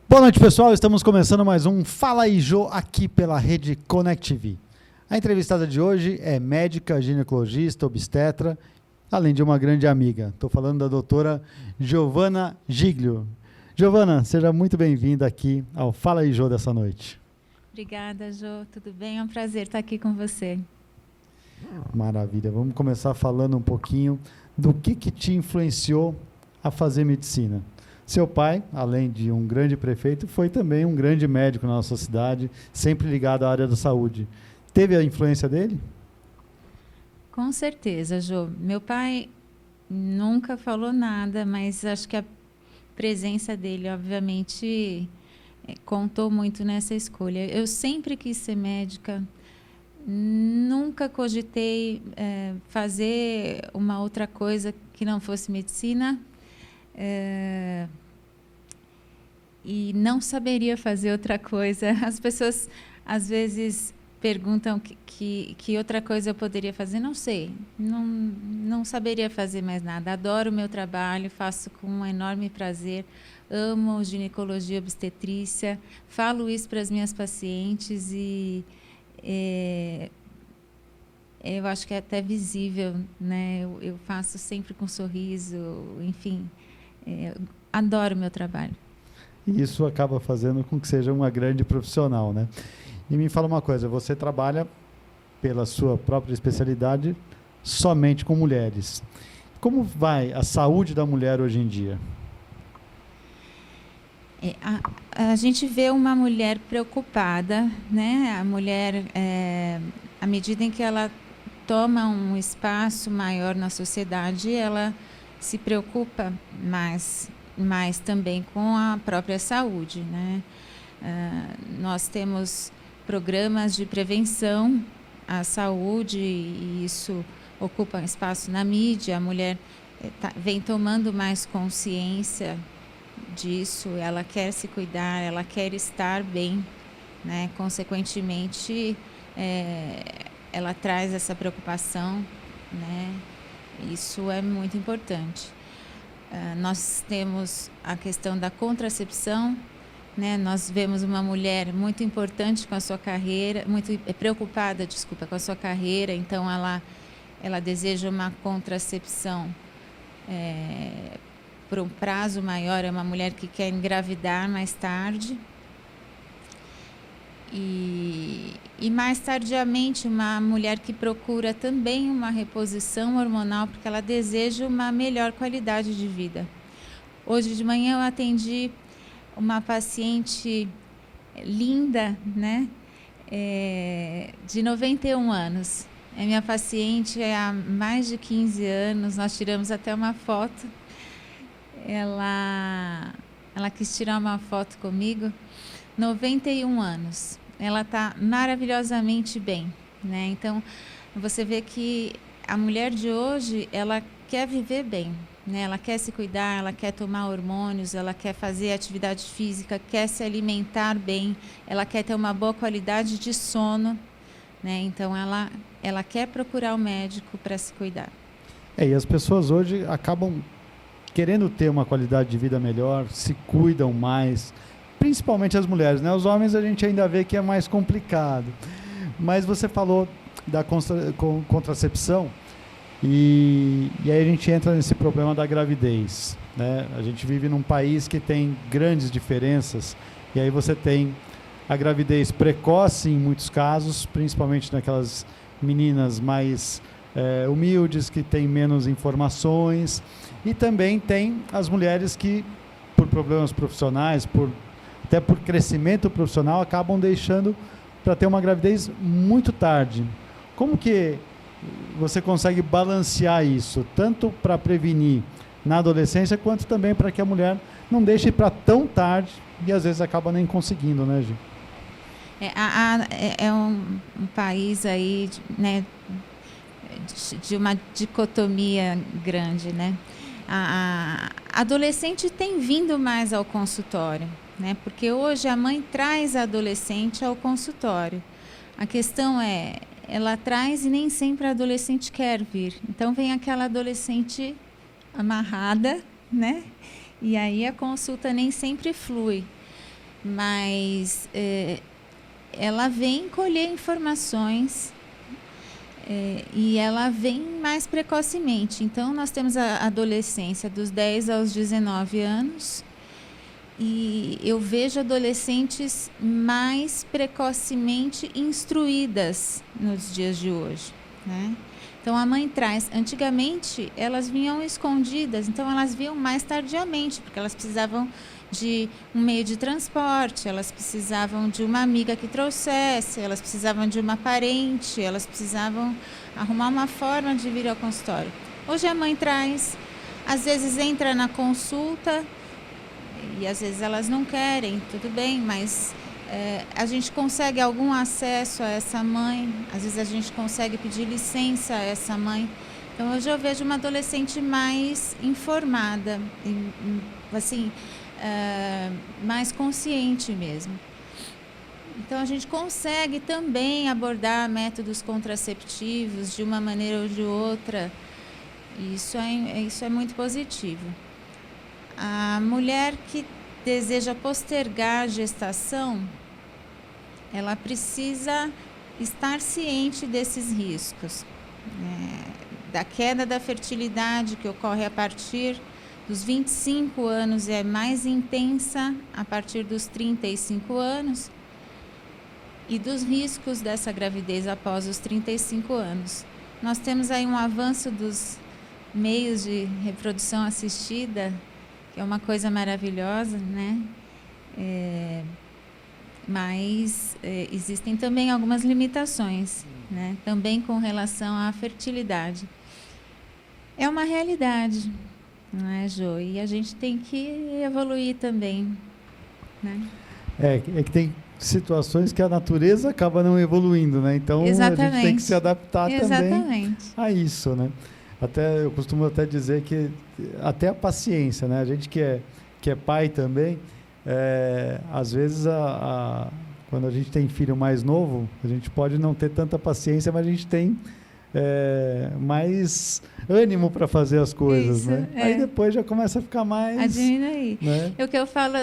Boa noite, pessoal. Estamos começando mais um Fala aí, Jô, aqui pela rede Connect TV. A entrevistada de hoje é médica, ginecologista, obstetra, além de uma grande amiga. Estou falando da doutora Giovana Giglio. Giovana, seja muito bem-vinda aqui ao Fala aí, Jô, dessa noite. Obrigada, Jô. Tudo bem? É um prazer estar aqui com você. Maravilha. Vamos começar falando um pouquinho do que te influenciou a fazer medicina. Seu pai, além de um grande prefeito, foi também um grande médico na nossa cidade, sempre ligado à área da saúde. Teve a influência dele? Com certeza, Jô. Meu pai nunca falou nada, mas acho que a presença dele, obviamente, contou muito nessa escolha. Eu sempre quis ser médica, nunca cogitei fazer uma outra coisa que não fosse medicina. E não saberia fazer outra coisa. As pessoas às vezes perguntam que outra coisa eu poderia fazer. Não sei, não saberia fazer mais nada. Adoro o meu trabalho, faço com um enorme prazer, amo ginecologia e obstetrícia, falo isso para as minhas pacientes e eu acho que é até visível, né? Eu faço sempre com sorriso, enfim. Adoro o meu trabalho. E isso acaba fazendo com que seja uma grande profissional, né? E me fala uma coisa, você trabalha pela sua própria especialidade somente com mulheres. Como vai a saúde da mulher hoje em dia? A gente vê uma mulher preocupada, né? A mulher, à medida em que ela toma um espaço maior na sociedade, ela se preocupa mais também com a própria saúde, né? Nós temos programas de prevenção à saúde e isso ocupa espaço na mídia. A mulher vem tomando mais consciência disso, ela quer se cuidar, ela quer estar bem, né? Consequentemente, ela traz essa preocupação, né? Isso é muito importante. Nós temos a questão da contracepção, né? Nós vemos uma mulher muito importante com a sua carreira, muito preocupada, com a sua carreira, então ela deseja uma contracepção por um prazo maior, é uma mulher que quer engravidar mais tarde. E mais tardiamente, uma mulher que procura também uma reposição hormonal, porque ela deseja uma melhor qualidade de vida. Hoje de manhã eu atendi uma paciente linda, né? De 91 anos. É minha paciente há mais de 15 anos, nós tiramos até uma foto. Ela quis tirar uma foto comigo. 91 anos. Ela está maravilhosamente bem, né? Então, você vê que a mulher de hoje, ela quer viver bem, né? Ela quer se cuidar, ela quer tomar hormônios, ela quer fazer atividade física, quer se alimentar bem, ela quer ter uma boa qualidade de sono, né? Então, ela quer procurar o médico para se cuidar. E as pessoas hoje acabam querendo ter uma qualidade de vida melhor, se cuidam mais, principalmente as mulheres, né? Os homens a gente ainda vê que é mais complicado. Mas você falou da contracepção e aí a gente entra nesse problema da gravidez, né? A gente vive num país que tem grandes diferenças e aí você tem a gravidez precoce em muitos casos, principalmente naquelas meninas mais humildes, que têm menos informações, e também tem as mulheres que, por problemas profissionais, até por crescimento profissional, acabam deixando para ter uma gravidez muito tarde. Como que você consegue balancear isso, tanto para prevenir na adolescência, quanto também para que a mulher não deixe para tão tarde e às vezes acaba nem conseguindo, né, Gi? É um país aí, né, de uma dicotomia grande, né? A adolescente tem vindo mais ao consultório, né? Porque hoje a mãe traz a adolescente ao consultório. A questão ela traz e nem sempre a adolescente quer vir. Então vem aquela adolescente amarrada, né? E aí a consulta nem sempre flui. mas ela vem colher informações e ela vem mais precocemente. Então, nós temos a adolescência dos 10 aos 19 anos, e eu vejo adolescentes mais precocemente instruídas nos dias de hoje, né? Então, a mãe traz. Antigamente, elas vinham escondidas, então elas vinham mais tardiamente, porque elas precisavam de um meio de transporte, elas precisavam de uma amiga que trouxesse, elas precisavam de uma parente, elas precisavam arrumar uma forma de vir ao consultório. Hoje a mãe traz, às vezes entra na consulta, e às vezes elas não querem, tudo bem, mas a gente consegue algum acesso a essa mãe, às vezes a gente consegue pedir licença a essa mãe. Então, hoje eu vejo uma adolescente mais informada, assim, mais consciente mesmo. Então, a gente consegue também abordar métodos contraceptivos de uma maneira ou de outra. Isso é muito positivo. A mulher que deseja postergar a gestação, ela precisa estar ciente desses riscos, da queda da fertilidade que ocorre a partir dos 25 anos e é mais intensa a partir dos 35 anos, e dos riscos dessa gravidez após os 35 anos. Nós temos aí um avanço dos meios de reprodução assistida, que é uma coisa maravilhosa, né? Mas existem também algumas limitações, né? Também com relação à fertilidade. É uma realidade, não é, Jô? E a gente tem que evoluir também, né? É que tem situações que a natureza acaba não evoluindo, né? Então, exatamente. A gente tem que se adaptar exatamente. também a isso, né? Eu costumo até dizer que até a paciência, né? A gente que é pai também, às vezes quando a gente tem filho mais novo, a gente pode não ter tanta paciência, mas a gente tem mais ânimo para fazer as coisas, isso, né? Aí depois já começa a ficar mais... a diminuir. Né? O que eu falo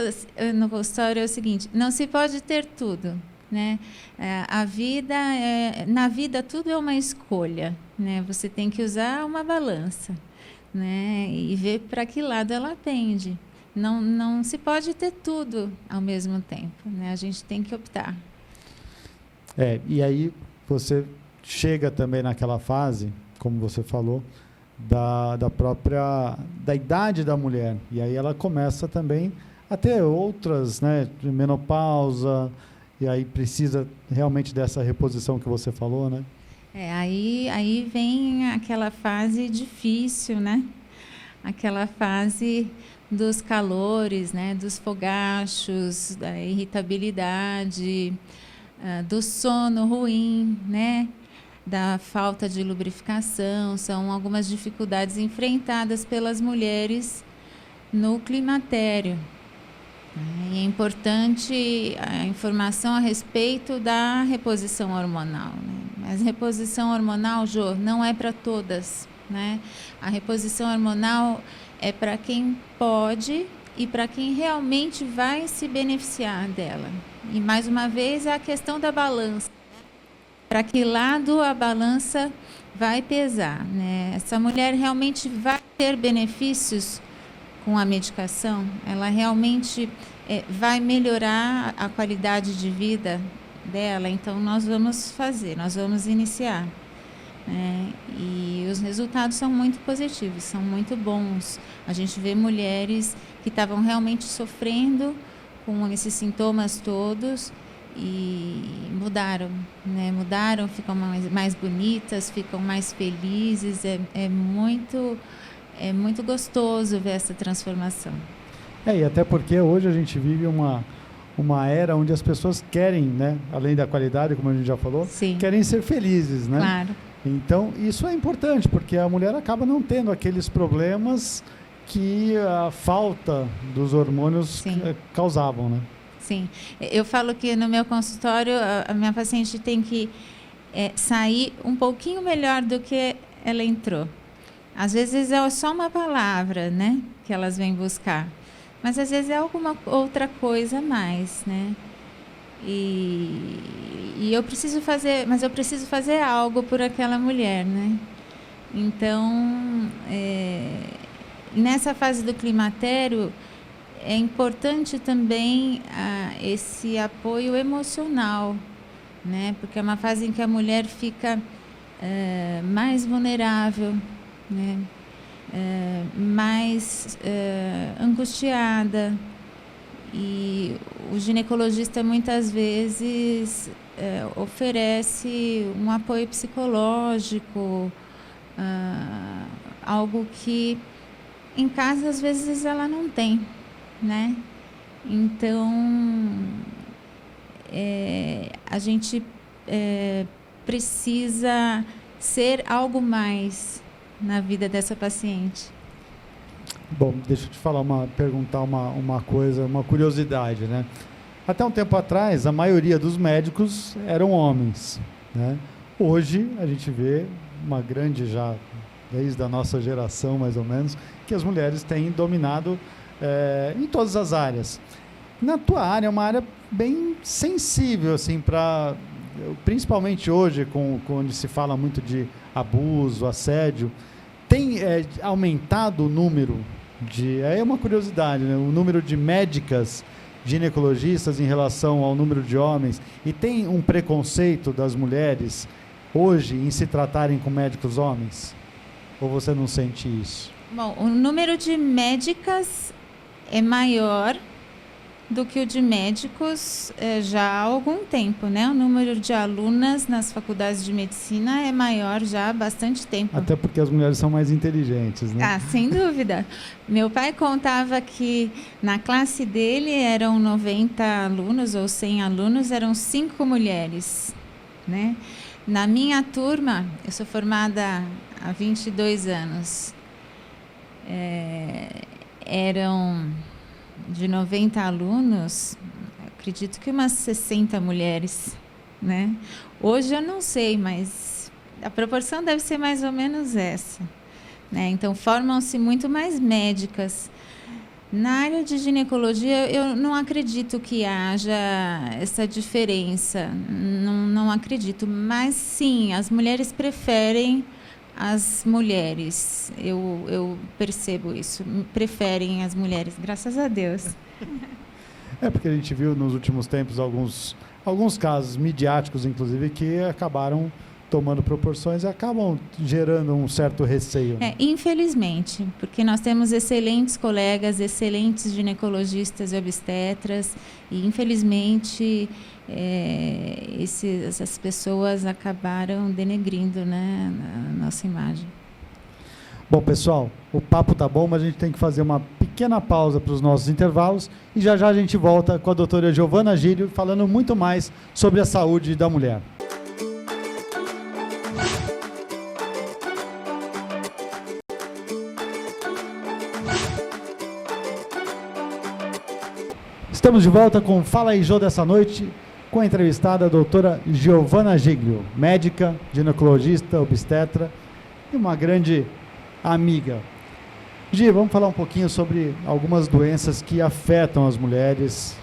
no consultório é o seguinte: não se pode ter tudo, né? Na vida tudo é uma escolha, né? Você tem que usar uma balança, né? E ver para que lado ela pende. Não se pode ter tudo ao mesmo tempo, né? A gente tem que optar. E aí você chega também naquela fase, como você falou, da idade da mulher, e aí ela começa também a ter outras, né, de menopausa, e aí precisa realmente dessa reposição que você falou, né? Aí vem aquela fase difícil, né? Aquela fase dos calores, né? Dos fogachos, da irritabilidade, do sono ruim, né? Da falta de lubrificação. São algumas dificuldades enfrentadas pelas mulheres no climatério. É importante a informação a respeito da reposição hormonal, né? Mas reposição hormonal, Jô, não é para todas, né? A reposição hormonal é para quem pode e para quem realmente vai se beneficiar dela. E, mais uma vez, é a questão da balança. Para que lado a balança vai pesar, né? Essa mulher realmente vai ter benefícios com a medicação? Ela realmente vai melhorar a qualidade de vida dela? Então, nós vamos iniciar. E os resultados são muito positivos, são muito bons. A gente vê mulheres que estavam realmente sofrendo com esses sintomas todos e mudaram, né? Mudaram, ficam mais bonitas, ficam mais felizes. É muito gostoso ver essa transformação. E até porque hoje a gente vive uma era onde as pessoas querem, né, além da qualidade, como a gente já falou, sim, querem ser felizes, né? Claro. Então, isso é importante, porque a mulher acaba não tendo aqueles problemas que a falta dos hormônios causavam, né? Sim. Eu falo que no meu consultório, a minha paciente tem que sair um pouquinho melhor do que ela entrou. Às vezes é só uma palavra, né, que elas vêm buscar. mas às vezes é alguma outra coisa a mais, né? E eu preciso fazer, mas eu preciso fazer algo por aquela mulher, né? Então, nessa fase do climatério, é importante também esse apoio emocional, né? Porque é uma fase em que a mulher fica mais vulnerável, né? Mais angustiada. E o ginecologista muitas vezes oferece um apoio psicológico, algo que em casa às vezes ela não tem, né? Então a gente precisa ser algo mais na vida dessa paciente. Bom, deixa eu te perguntar uma coisa, uma curiosidade, né? Até um tempo atrás, a maioria dos médicos eram homens, né? Hoje, a gente vê uma grande, já desde a nossa geração, mais ou menos, que as mulheres têm dominado em todas as áreas. Na tua área, é uma área bem sensível, assim, principalmente hoje, onde se fala muito de abuso, assédio, tem aumentado o número é uma curiosidade, né? O número de médicas ginecologistas em relação ao número de homens, e tem um preconceito das mulheres hoje em se tratarem com médicos homens? Ou você não sente isso? Bom, o número de médicas é maior do que o de médicos já há algum tempo, né? O número de alunas nas faculdades de medicina é maior já há bastante tempo. Até porque as mulheres são mais inteligentes, né? Ah, sem dúvida. Meu pai contava que na classe dele eram 90 alunos ou 100 alunos, eram 5 mulheres, né? Na minha turma, eu sou formada há 22 anos, eram de 90 alunos, acredito que umas 60 mulheres, né? Hoje eu não sei, mas a proporção deve ser mais ou menos essa, né? Então, formam-se muito mais médicas. Na área de ginecologia, eu não acredito que haja essa diferença, não acredito, mas sim, as mulheres preferem as mulheres, eu percebo isso, preferem as mulheres, graças a Deus. Porque a gente viu nos últimos tempos alguns casos midiáticos, inclusive, que acabaram tomando proporções e acabam gerando um certo receio. Infelizmente, porque nós temos excelentes colegas, excelentes ginecologistas e obstetras, e infelizmente essas pessoas acabaram denegrindo, né, a nossa imagem. Bom, pessoal, o papo tá bom, mas a gente tem que fazer uma pequena pausa para os nossos intervalos e já a gente volta com a doutora Giovana Gílio falando muito mais sobre a saúde da mulher. Estamos de volta com Fala aí, Jô, dessa noite, com a entrevistada a doutora Giovana Giglio, médica, ginecologista, obstetra e uma grande amiga. Gi, vamos falar um pouquinho sobre algumas doenças que afetam as mulheres,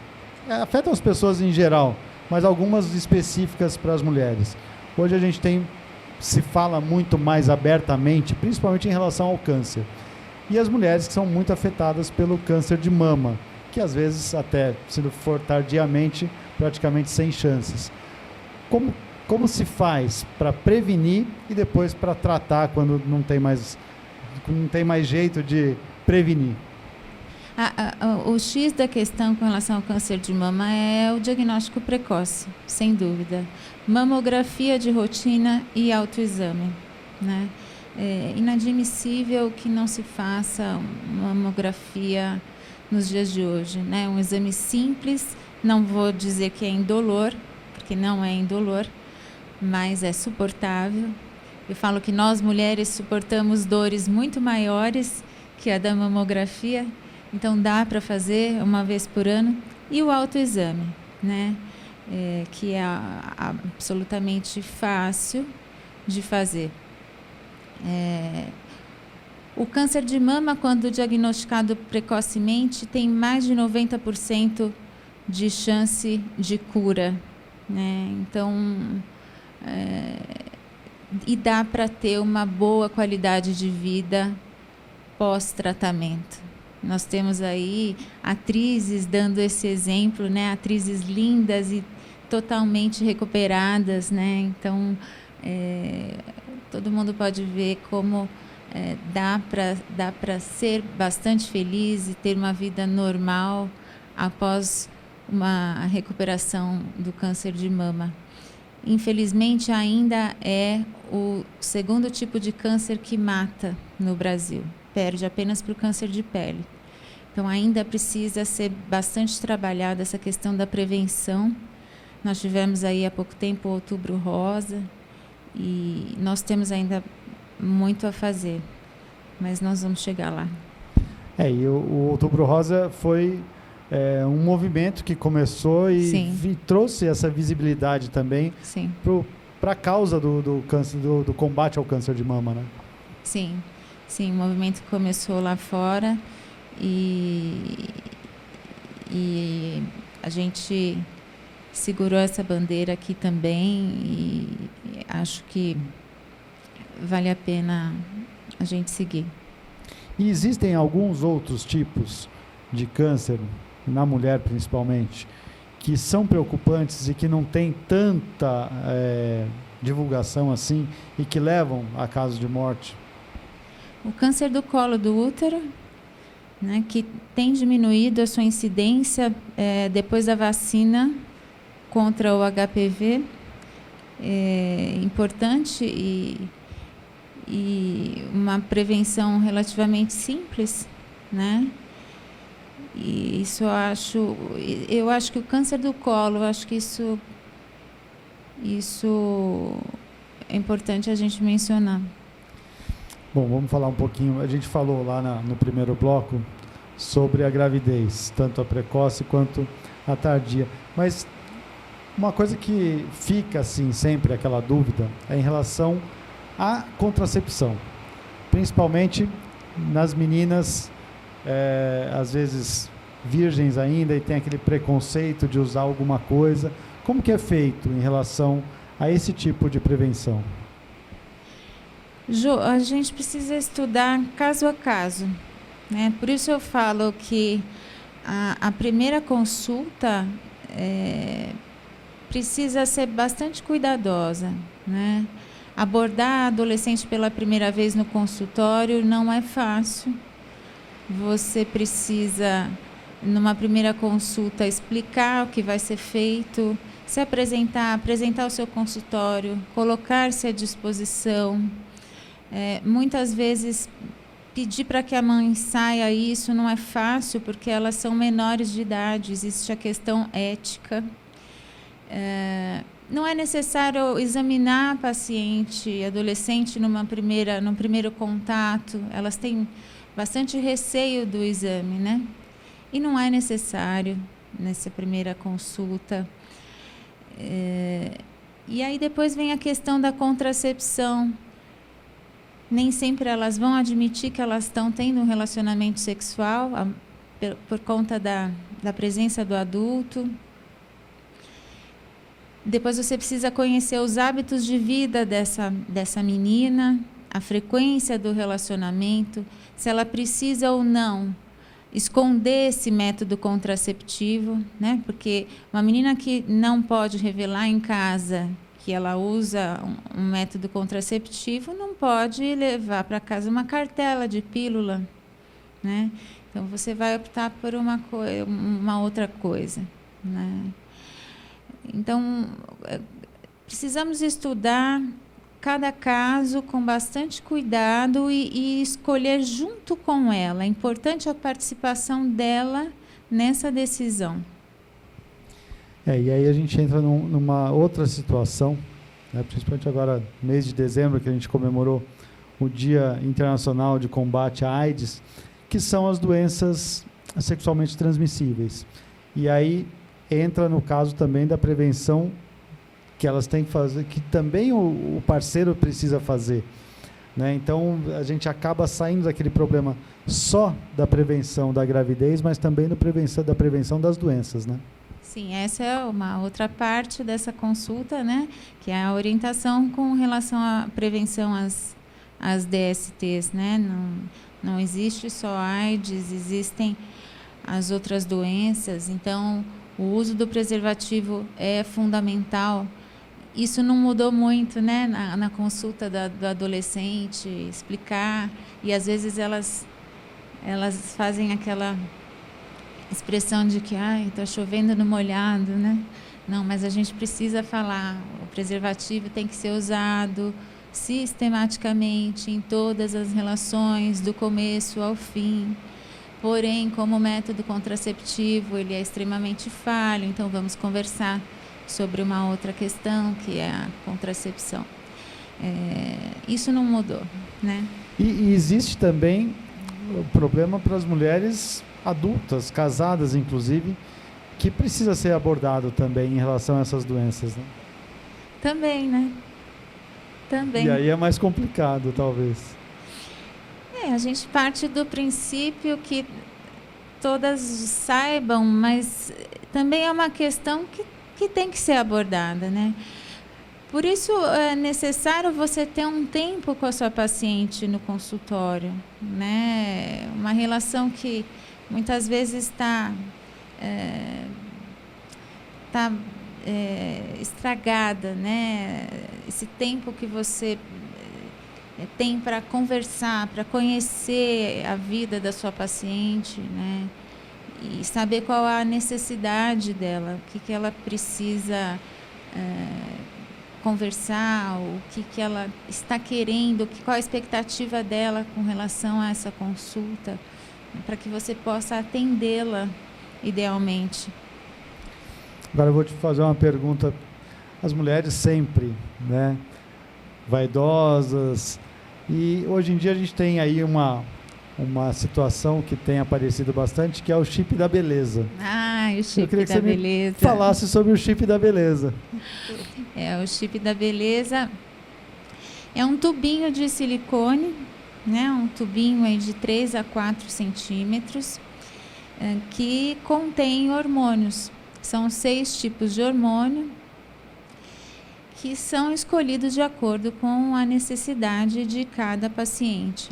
afetam as pessoas em geral, mas algumas específicas para as mulheres. Hoje a gente se fala muito mais abertamente, principalmente em relação ao câncer. E as mulheres que são muito afetadas pelo câncer de mama, que às vezes até, se for tardiamente, praticamente sem chances. Como se faz para prevenir e depois para tratar quando não tem mais jeito de prevenir? O X da questão com relação ao câncer de mama é o diagnóstico precoce, sem dúvida. Mamografia de rotina e autoexame, né? É inadmissível que não se faça uma mamografia nos dias de hoje, né? Um exame simples, não vou dizer que é indolor, porque não é indolor, mas é suportável. Eu falo que nós mulheres suportamos dores muito maiores que a da mamografia, então dá para fazer uma vez por ano. E o autoexame, né? Que é absolutamente fácil de fazer. O câncer de mama, quando diagnosticado precocemente, tem mais de 90% de chance de cura, né? Então, e dá para ter uma boa qualidade de vida pós-tratamento. Nós temos aí atrizes dando esse exemplo, né? Atrizes lindas e totalmente recuperadas, né? Então, todo mundo pode ver como dá para ser bastante feliz e ter uma vida normal após uma recuperação do câncer de mama. Infelizmente, ainda é o segundo tipo de câncer que mata no Brasil. Perde apenas para o câncer de pele. Então, ainda precisa ser bastante trabalhada essa questão da prevenção. Nós tivemos aí há pouco tempo o Outubro Rosa e nós temos ainda muito a fazer, mas nós vamos chegar lá. E o Outubro Rosa foi um movimento que começou e trouxe essa visibilidade também para a causa do câncer, do combate ao câncer de mama, né? Sim, o movimento começou lá fora e a gente segurou essa bandeira aqui também e acho que vale a pena a gente seguir. E existem alguns outros tipos de câncer, na mulher principalmente, que são preocupantes e que não tem tanta divulgação assim e que levam a casos de morte? O câncer do colo do útero, né, que tem diminuído a sua incidência depois da vacina contra o HPV, é importante e uma prevenção relativamente simples, né? E isso eu acho que o câncer do colo, eu acho que isso é importante a gente mencionar. Bom, vamos falar um pouquinho, a gente falou lá no primeiro bloco sobre a gravidez, tanto a precoce quanto a tardia, mas uma coisa que fica assim sempre aquela dúvida é em relação à contracepção, principalmente nas meninas às vezes virgens ainda e tem aquele preconceito de usar alguma coisa. Como que é feito em relação a esse tipo de prevenção? Jo, a gente precisa estudar caso a caso, né? Por isso eu falo que a primeira consulta precisa ser bastante cuidadosa, né? Abordar a adolescente pela primeira vez no consultório não é fácil. Você precisa, numa primeira consulta, explicar o que vai ser feito, se apresentar o seu consultório, colocar-se à disposição. Muitas vezes, pedir para que a mãe saia isso não é fácil, porque elas são menores de idade, existe a questão ética. Não é necessário examinar a paciente adolescente num primeiro contato, elas têm bastante receio do exame, né? E não é necessário nessa primeira consulta. E aí depois vem a questão da contracepção. Nem sempre elas vão admitir que elas estão tendo um relacionamento sexual por conta da presença do adulto. Depois você precisa conhecer os hábitos de vida dessa menina, a frequência do relacionamento, se ela precisa ou não esconder esse método contraceptivo, né? Porque uma menina que não pode revelar em casa que ela usa um método contraceptivo não pode levar para casa uma cartela de pílula, né? Então você vai optar por uma outra coisa, né? Então precisamos estudar cada caso com bastante cuidado e escolher junto com ela. É importante a participação dela nessa decisão. E aí a gente entra numa outra situação, né, principalmente agora, mês de dezembro, que a gente comemorou o Dia Internacional de Combate à AIDS, que são as doenças sexualmente transmissíveis. E aí entra no caso também da prevenção que elas têm que fazer, que também o parceiro precisa fazer. né? Então, a gente acaba saindo daquele problema só da prevenção da gravidez, mas também da prevenção das doenças, né? Sim, essa é uma outra parte dessa consulta, né? Que é a orientação com relação à prevenção às DSTs, né? Não existe só AIDS, existem as outras doenças. Então, o uso do preservativo é fundamental. Isso não mudou muito, né? Na consulta do adolescente, explicar. E, às vezes, elas fazem aquela expressão de que está chovendo no molhado, né? Não, mas a gente precisa falar. O preservativo tem que ser usado sistematicamente em todas as relações, do começo ao fim. Porém, como método contraceptivo, ele é extremamente falho, então vamos conversar sobre uma outra questão, que é a contracepção. Isso não mudou, né? E existe também o problema para as mulheres adultas, casadas inclusive, que precisa ser abordado também em relação a essas doenças, né? Também, né? Também. E aí é mais complicado, talvez. A gente parte do princípio que todas saibam, mas também é uma questão que tem que ser abordada, né? Por isso é necessário você ter um tempo com a sua paciente no consultório, né? Uma relação que muitas vezes está estragada, né? Esse tempo que você tem para conversar, para conhecer a vida da sua paciente, né? E saber qual a necessidade dela, o que ela precisa conversar, o que ela está querendo, qual a expectativa dela com relação a essa consulta, para que você possa atendê-la idealmente. Agora eu vou te fazer uma pergunta. As mulheres sempre, né, vaidosas, e hoje em dia a gente tem aí uma situação que tem aparecido bastante, que é o chip da beleza. O chip da beleza. Eu queria que você me falasse sobre o chip da beleza. O chip da beleza é um tubinho de silicone, né, um tubinho aí de 3 a 4 centímetros, que contém hormônios. São 6 tipos de hormônio que são escolhidos de acordo com a necessidade de cada paciente.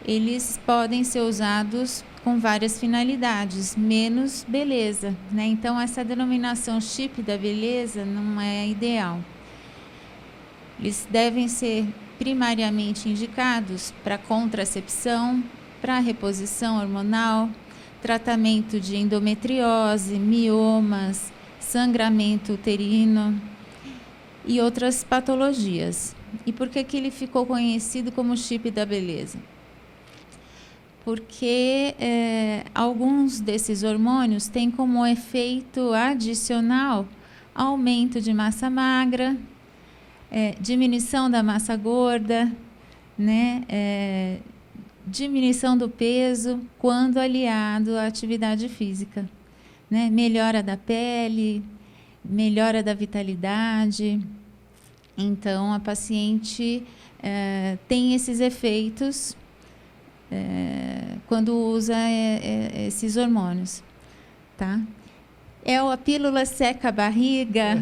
Eles podem ser usados com várias finalidades, menos beleza, né? Então, essa denominação chip da beleza não é ideal. Eles devem ser primariamente indicados para contracepção, para reposição hormonal, tratamento de endometriose, miomas, sangramento uterino e outras patologias. E por que ele ficou conhecido como chip da beleza? Porque alguns desses hormônios têm como efeito adicional aumento de massa magra, diminuição da massa gorda, né? Diminuição do peso quando aliado à atividade física, né? Melhora da pele, melhora da vitalidade. Então, a paciente tem esses efeitos quando usa esses hormônios, tá? A pílula seca a barriga,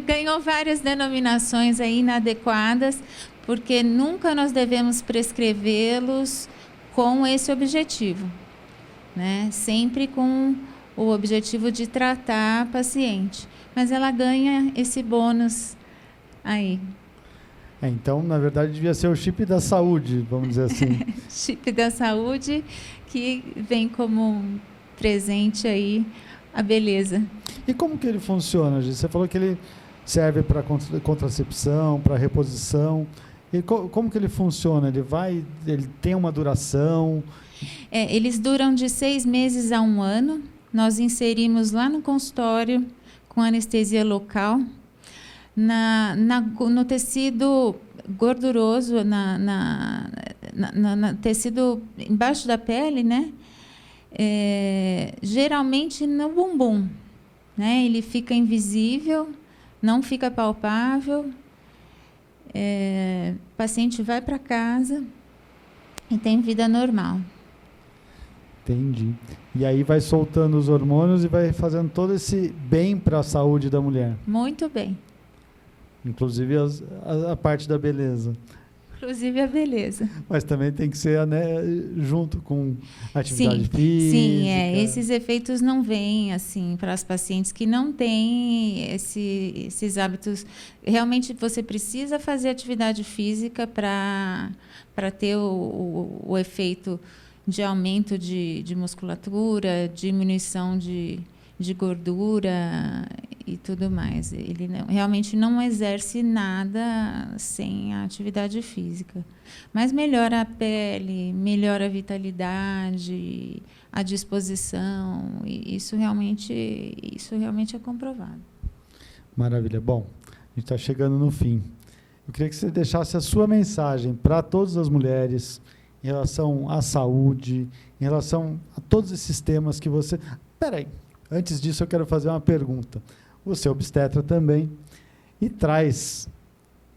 ganhou várias denominações aí inadequadas, porque nunca nós devemos prescrevê-los com esse objetivo, né? Sempre com o objetivo de tratar a paciente, mas ela ganha esse bônus aí. Então, na verdade, devia ser o chip da saúde, vamos dizer assim. Chip da saúde, que vem como presente aí a beleza. E como que ele funciona, Gi? Você falou que ele serve para contracepção, para reposição. E como que ele funciona? Ele tem uma duração? Eles duram de 6 meses a 1 ano. Nós inserimos lá no consultório com anestesia local. No tecido gorduroso, no tecido embaixo da pele, né? Geralmente no bumbum, né? Ele fica invisível, não fica palpável o paciente vai para casa e tem vida normal. Entendi. E aí vai soltando os hormônios e vai fazendo todo esse bem para a saúde da mulher. Muito bem. Inclusive a parte da beleza. Inclusive a beleza. Mas também tem que ser, né, junto com atividade física. Sim, esses efeitos não vêm assim para as pacientes que não têm esses hábitos. Realmente você precisa fazer atividade física para ter o efeito de aumento de musculatura, diminuição de gordura e tudo mais. Ele realmente não exerce nada sem a atividade física. Mas melhora a pele, melhora a vitalidade, a disposição. E isso realmente é comprovado. Maravilha. Bom, a gente está chegando no fim. Eu queria que você deixasse a sua mensagem para todas as mulheres em relação à saúde, em relação a todos esses temas que você... Peraí. Antes disso, eu quero fazer uma pergunta. Você é obstetra também e traz,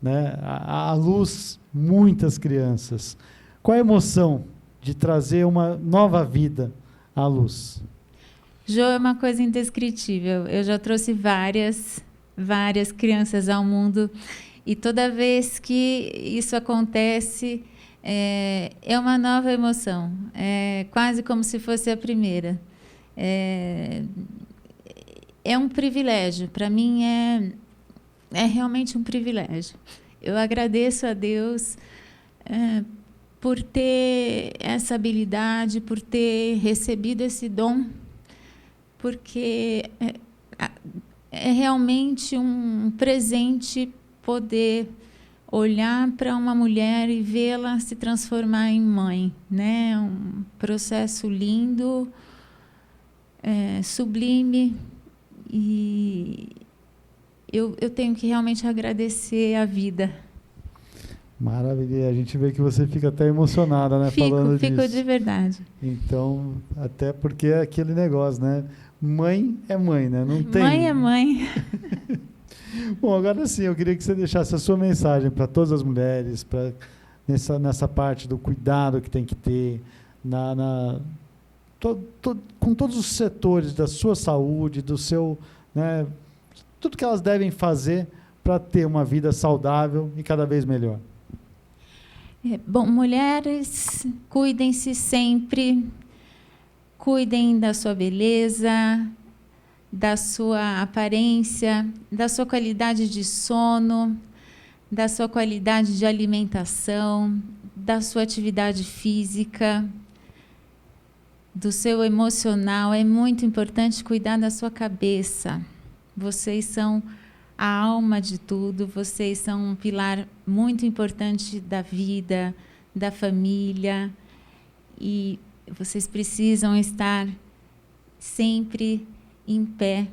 né, à luz muitas crianças. Qual a emoção de trazer uma nova vida à luz? Jô, é uma coisa indescritível. Eu já trouxe várias crianças ao mundo e toda vez que isso acontece, é uma nova emoção. É quase como se fosse a primeira. É um privilégio, para mim é realmente um privilégio. Eu agradeço a Deus por ter essa habilidade, por ter recebido esse dom, porque é realmente um presente poder olhar para uma mulher e vê-la se transformar em mãe, né? Um processo lindo, sublime, e eu tenho que realmente agradecer a vida. Maravilha, a gente vê que você fica até emocionada, né, falando disso. Fico de verdade. Então, até porque é aquele negócio, né? Mãe é mãe, né? Não tem... Mãe é mãe. Bom, agora sim, eu queria que você deixasse a sua mensagem para todas as mulheres, nessa parte do cuidado que tem que ter, com todos os setores da sua saúde, do seu, né, tudo que elas devem fazer para ter uma vida saudável e cada vez melhor. Bom, mulheres, cuidem-se sempre, cuidem da sua beleza, da sua aparência, da sua qualidade de sono, da sua qualidade de alimentação, da sua atividade física, do seu emocional. É muito importante cuidar da sua cabeça. Vocês são a alma de tudo, vocês são um pilar muito importante da vida, da família, e vocês precisam estar sempre em pé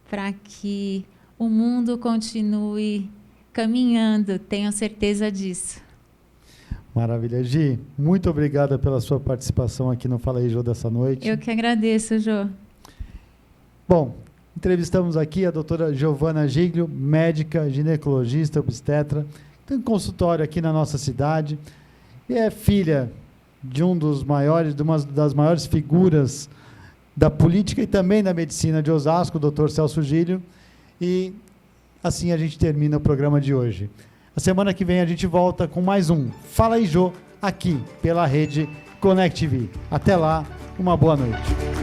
para que o mundo continue caminhando, tenham certeza disso. Maravilha. Gi, muito obrigada pela sua participação aqui no Fala aí, Jô, dessa noite. Eu que agradeço, Jô. Bom, entrevistamos aqui a doutora Giovana Giglio, médica, ginecologista, obstetra, tem um consultório aqui na nossa cidade, e é filha de uma das maiores figuras da política e também da medicina de Osasco, o doutor Celso Giglio, e assim a gente termina o programa de hoje. A semana que vem a gente volta com mais um Fala aí, Jô, aqui pela rede Connect TV. Até lá, uma boa noite.